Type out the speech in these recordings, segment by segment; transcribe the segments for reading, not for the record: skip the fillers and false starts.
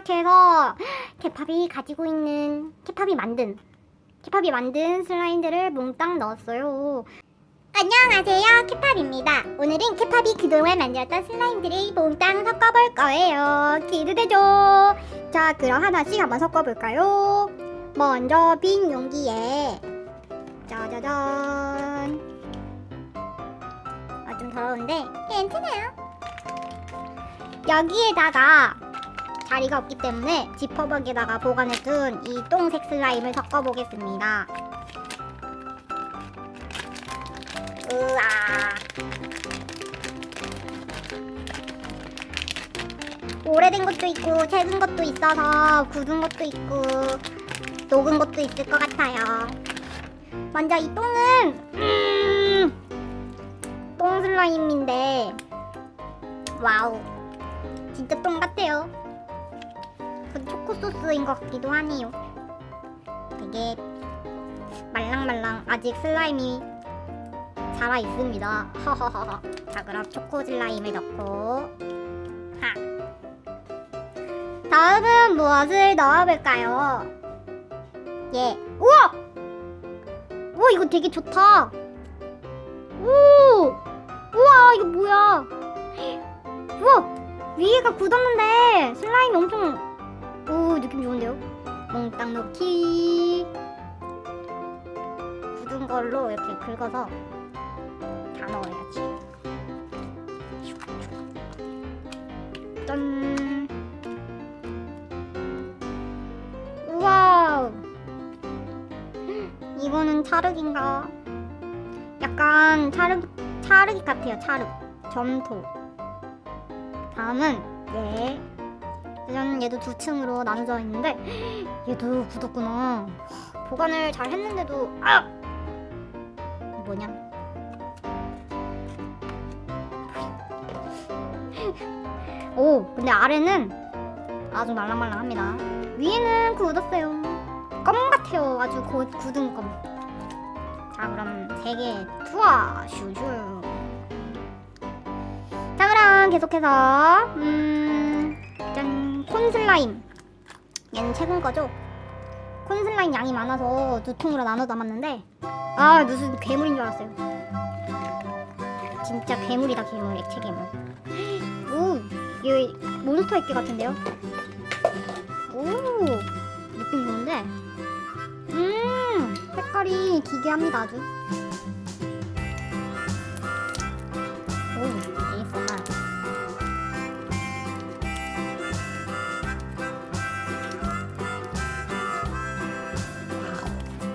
이렇게 해서 케팝이 만든 슬라임들을 몽땅 넣었어요. 안녕하세요, 케팝입니다. 오늘은 케팝이 그동안 만들었던 슬라임들을 몽땅 섞어볼 거예요. 기대되죠? 자, 그럼 하나씩 한번 섞어볼까요? 먼저 빈 용기에 짜자잔. 좀 더러운데 괜찮아요. 여기에다가 자리가 없기 때문에 지퍼박에다가 보관해둔 이 똥색 슬라임을 섞어보겠습니다. 우와. 오래된 것도 있고 최근 것도 있어서 굳은 것도 있고 녹은 것도 있을 것 같아요. 먼저 이 똥은 똥 슬라임인데 와우, 진짜 똥 같아요. 초코 소스인 것 같기도 하네요. 되게 말랑말랑 아직 슬라임이 살아 있습니다. 허허허허. 자, 그럼 초코 슬라임을 넣고 하. 다음은 무엇을 넣어볼까요? 예. 우와! 우와, 이거 되게 좋다. 오! 우와, 이거 뭐야? 우와! 위에가 굳었는데 슬라임이 엄청 느낌 좋은데요? 몽땅 넣기. 굳은 걸로 이렇게 긁어서 다 넣어야지. 짠. 우와, 이거는 찰흙인가? 약간 찰흙 같아요. 찰흙 점토. 다음은 짜잔, 얘도 두 층으로 나눠져 있는데 얘도 굳었구나. 보관을 잘 했는데도 뭐냐? 오, 근데 아래는 아주 말랑말랑합니다. 위에는 굳었어요. 껌 같아요. 아주 굳은 껌. 자, 그럼 3개 투하 슈슈. 자, 그럼 계속해서 짠, 콘 슬라임. 얘는 최근 거죠? 콘 슬라임 양이 많아서 2통으로 나눠 담았는데 무슨 괴물인 줄 알았어요. 진짜 괴물이다, 괴물. 액체 괴물. 오, 이거 몬스터 액기 같은데요? 오, 느낌 좋은데? 색깔이 기괴합니다, 아주. 오, ASMR.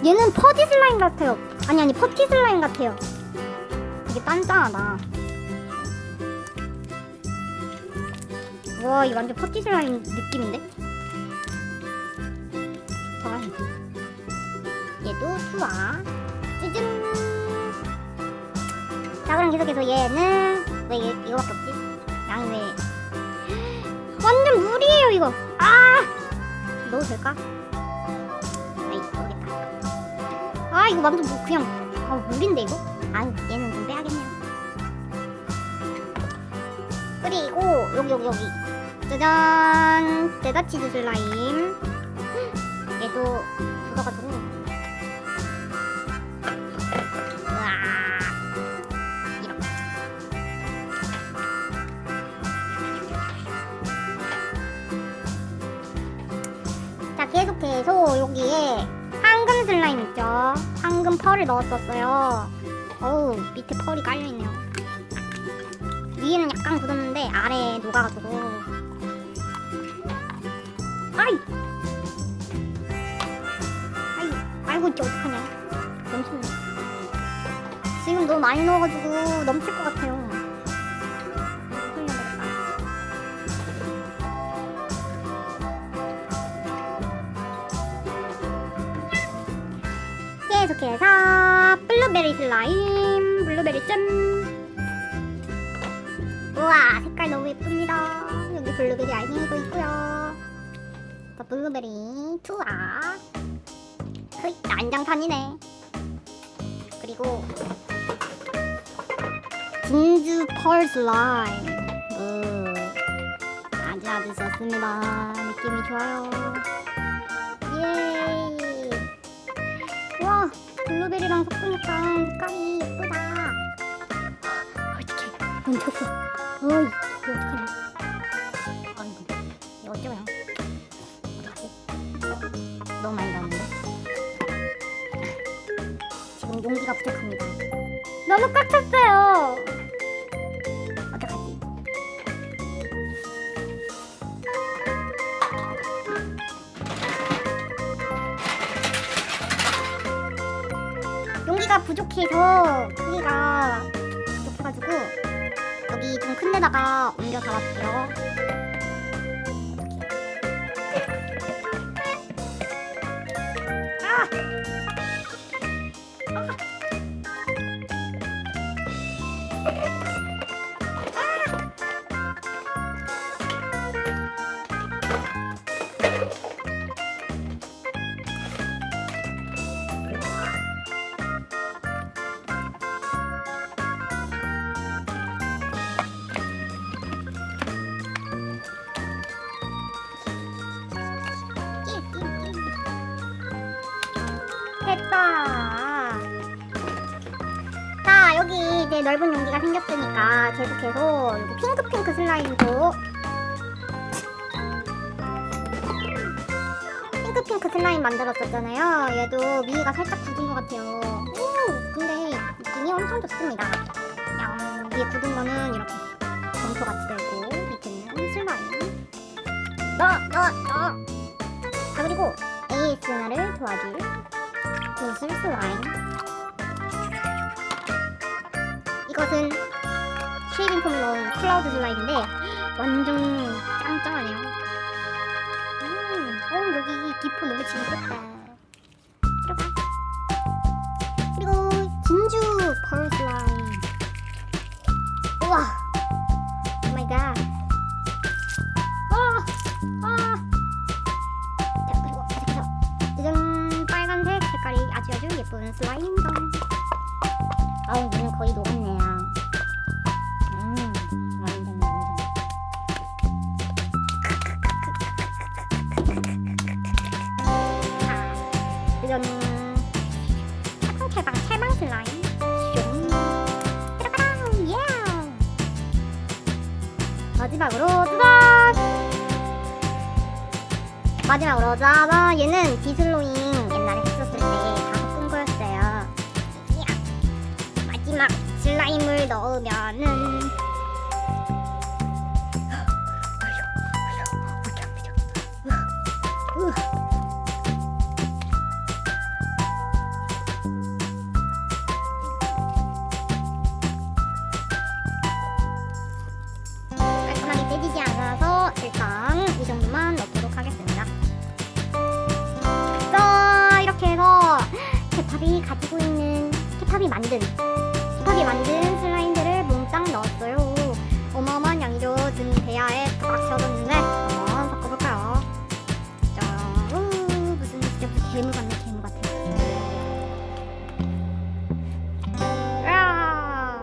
얘는 퍼지 슬라임 같아요. 아니, 퍼티 슬라임 같아요. 되게 단단하다. 와, 이거 완전 퍼티 슬라임 느낌인데? 좋아. 얘도 투하. 찌증. 자, 그럼 계속해서 얘는 왜 이거밖에 없지? 양이 왜 완전 물이에요, 이거. 넣어도 될까? 모르겠다. 이거 완전 그냥 물인데 이거? 얘는 좀 빼야겠네요. 그리고 여기 짜잔, 데자치즈 슬라임. 얘도 굳어가지고 이렇게. 자, 계속해서 여기에 황금 슬라임 있죠? 황금 펄을 넣었었어요. 어우, 밑에 펄이 깔려있네요. 위에는 약간 굳었는데 아래에 녹아가지고 아이고, 이제 어떡하냐. 넘치네. 지금 너무 많이 넣어가지고 넘칠 것 같아요. 계속해서 블루베리 슬라임. 블루베리 짠. 우와, 색깔 너무 예쁩니다. 여기 블루베리 알갱이도 있고요. 더 블루베리 투하. 난장판이네. 그리고 진주 펄 슬라임. 아주 아주 좋습니다. 느낌이 좋아요. 예. 와, 블루베리랑 섞으니까 색깔이 예쁘다. 어떡해, 얹혔어. 어이, 이거 어떡하냐. 아이고, 이거 어쩌냐. 어떡하지? 너무 많이 나오는데. 지금 용기가 부족합니다. 너무 꽉 찼어요. 어떡하지? 용기가 부족해서 크기가 부족해가지고 여기 좀 큰 데다가 옮겨 담아볼게요. 아! 됐다. 자, 여기 이제 넓은 용기가 생겼으니까 계속해서 여기 핑크핑크 슬라임도 핑크핑크 슬라임 만들었었잖아요. 얘도 위가 살짝 굳은 것 같아요. 오, 근데 느낌이 엄청 좋습니다. 그냥 위에 굳은 거는 이렇게 점토같이 되고 밑에는 슬라임. 자, 그리고 ASMR을 도와줄 구슬 슬라임. 이것은 쉐이빙 폼 넣은 클라우드 슬라임인데 완전 짱짱하네요. 여기 기포 너무 징그럽다. 그리고 진주 펄 슬라임. 우와, 오 마이 갓. 자, 그리고 짜잔, 빨간색 색깔이 아주 예쁜 슬라임도. 아우, 눈은 거의 녹았네요. 완전. 이건 채방 슬라임. 슝. 짜라랑, 예. 마지막으로 짜잔, 얘는 비슬로잉 옛날에 했었을 때 다 섞은 거였어요. 이야. 마지막 슬라임을 넣으면은 깔끔하게 떼지지 않아서 일단 이 정도만 넣도록 하겠습니다. 자, 이렇게 해서 케팝이 만든 슬라임들을 몽땅 넣었어요. 어마어마한 양이죠. 든 대야에 딱 채워졌는데 한번 섞어볼까요? 자, 무슨 괴물 같네, 괴물 같아. 야!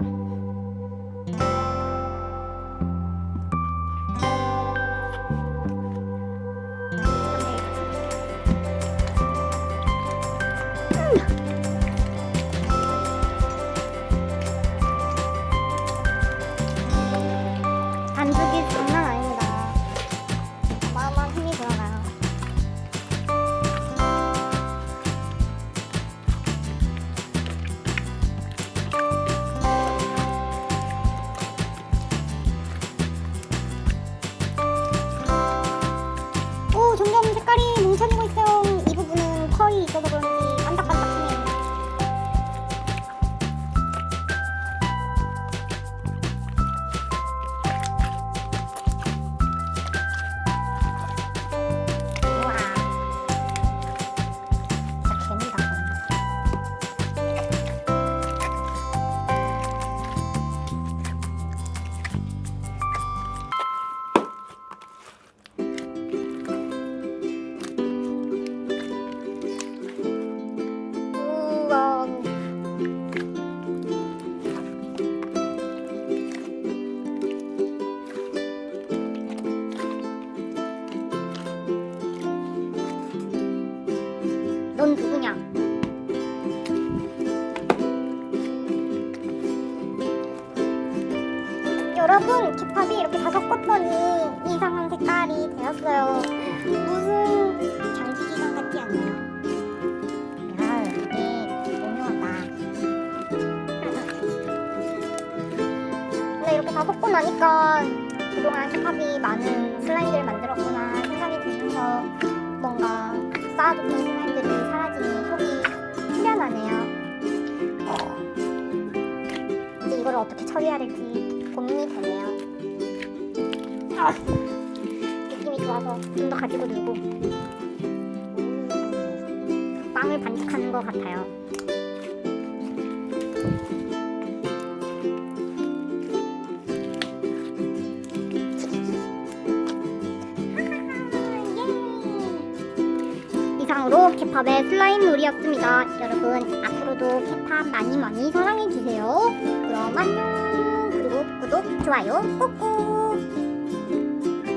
넌 누구냐? 여러분, kép합이 이렇게 다 섞었더니 이상한 색깔이 되었어요. 무슨 장기기관 같지 않나요? 야, 이게 오묘하다. 근데 이렇게 다 섞고 나니까 그동안 kép합이 많은 슬라임들을 만들었구나 생각이 들면서 뭔가 쌓아뒀던 슬라임들이 사라지니 속이 후련하네요. 이제 이걸 어떻게 처리해야 될지 고민이 되네요. 느낌이 좋아서 좀 더 가지고 놀고 빵을 반죽하는 것 같아요. 이상으로 kép합의 슬라임 놀이였습니다. 여러분 앞으로도 kép합 많이 사랑해주세요. 그럼 안녕. 그리고 구독, 좋아요 꾹꾹.